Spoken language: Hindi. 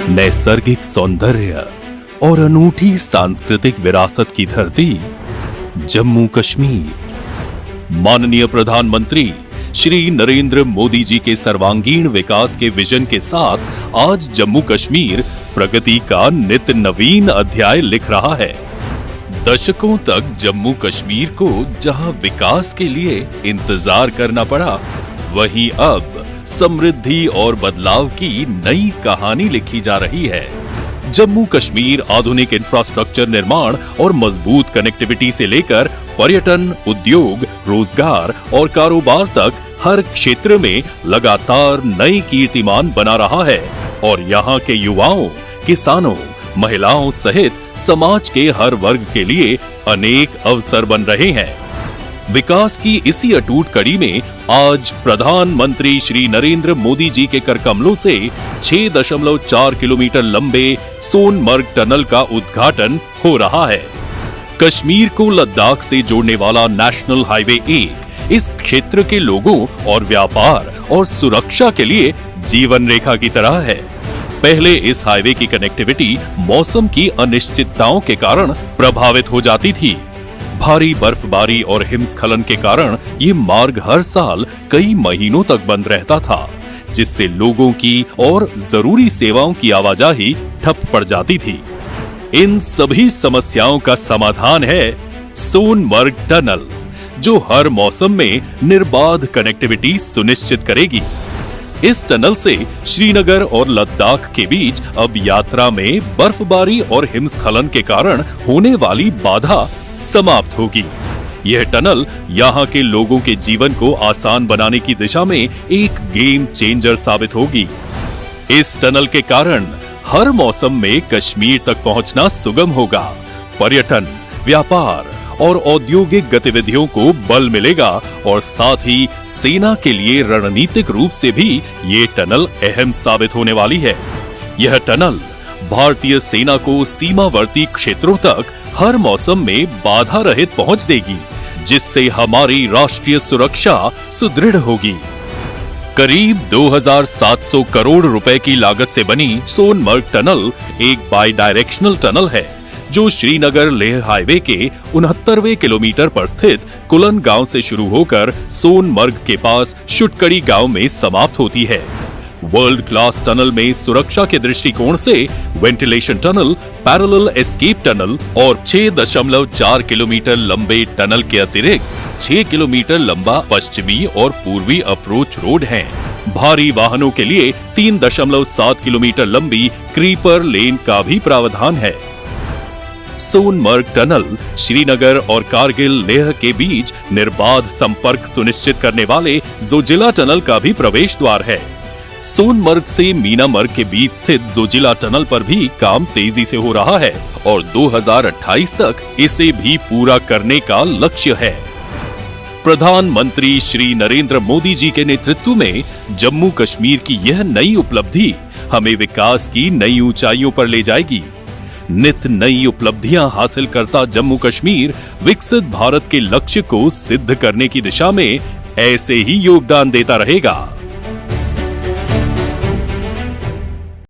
नैसर्गिक सौंदर्य और अनूठी सांस्कृतिक विरासत की धरती जम्मू कश्मीर। माननीय प्रधानमंत्री श्री नरेंद्र मोदी जी के सर्वांगीण विकास के विजन के साथ आज जम्मू कश्मीर प्रगति का नित्य नवीन अध्याय लिख रहा है। दशकों तक जम्मू कश्मीर को जहां विकास के लिए इंतजार करना पड़ा, वहीं अब समृद्धि और बदलाव की नई कहानी लिखी जा रही है। जम्मू कश्मीर आधुनिक इंफ्रास्ट्रक्चर निर्माण और मजबूत कनेक्टिविटी से लेकर पर्यटन, उद्योग, रोजगार और कारोबार तक हर क्षेत्र में लगातार नई कीर्तिमान बना रहा है और यहाँ के युवाओं, किसानों, महिलाओं सहित समाज के हर वर्ग के लिए अनेक अवसर बन रहे हैं। विकास की इसी अटूट कड़ी में आज प्रधानमंत्री श्री नरेंद्र मोदी जी के करकमलों से 6.4 किलोमीटर लंबे सोनमर्ग टनल का उद्घाटन हो रहा है। कश्मीर को लद्दाख से जोड़ने वाला नेशनल हाईवे 1 इस क्षेत्र के लोगों और व्यापार और सुरक्षा के लिए जीवन रेखा की तरह है। पहले इस हाईवे की कनेक्टिविटी मौसम की अनिश्चितताओं के कारण प्रभावित हो जाती थी। भारी बर्फबारी और हिमस्खलन के कारण ये मार्ग हर साल कई महीनों तक बंद रहता था, जिससे लोगों की और जरूरी सेवाओं की आवाजाही ठप पड़ जाती थी। इन सभी समस्याओं का समाधान है सोनमर्ग टनल, जो हर मौसम में निर्बाध कनेक्टिविटी सुनिश्चित करेगी। इस टनल से श्रीनगर और लद्दाख के बीच अब यात्रा में बर्फबारी और हिमस्खलन के कारण होने वाली बाधा समाप्त होगी। यह टनल यहाँ के लोगों के जीवन को आसान बनाने की दिशा में एक गेम चेंजर साबित होगी। इस टनल के कारण हर मौसम में कश्मीर तक पहुंचना सुगम होगा। पर्यटन, व्यापार और औद्योगिक गतिविधियों को बल मिलेगा और साथ ही सेना के लिए रणनीतिक रूप से भी ये टनल अहम साबित होने वाली है। यह टनल भारतीय सेना को सीमावर्ती क्षेत्रों तक हर मौसम में बाधा रहित पहुंच देगी, जिससे हमारी राष्ट्रीय सुरक्षा सुदृढ़ होगी। करीब 2700 करोड़ रुपए की लागत से बनी सोनमर्ग टनल एक बाई डायरेक्शनल टनल है, जो श्रीनगर लेह हाईवे के 69वें किलोमीटर पर स्थित कुलन गांव से शुरू होकर सोनमर्ग के पास शुटकड़ी गांव में समाप्त होती है। वर्ल्ड क्लास टनल में सुरक्षा के दृष्टिकोण से ventilation tunnel, parallel escape tunnel और 6.4 किलोमीटर लंबे टनल के अतिरिक्त 6 किलोमीटर लंबा पश्चिमी और पूर्वी अप्रोच रोड है। भारी वाहनों के लिए 3.7 किलोमीटर लंबी क्रीपर लेन का भी प्रावधान है। सोनमर्ग टनल श्रीनगर और कारगिल लेह के बीच निर्बाध संपर्क सुनिश्चित करने वाले जोजिला टनल का भी प्रवेश द्वार है। सोनमर्ग से मीनामर्ग के बीच स्थित जोजिला टनल पर भी काम तेजी से हो रहा है और 2028 तक इसे भी पूरा करने का लक्ष्य है। प्रधानमंत्री श्री नरेंद्र मोदी जी के नेतृत्व में जम्मू कश्मीर की यह नई उपलब्धि हमें विकास की नई ऊंचाइयों पर ले जाएगी। नित नई उपलब्धियां हासिल करता जम्मू कश्मीर विकसित भारत के लक्ष्य को सिद्ध करने की दिशा में ऐसे ही योगदान देता रहेगा।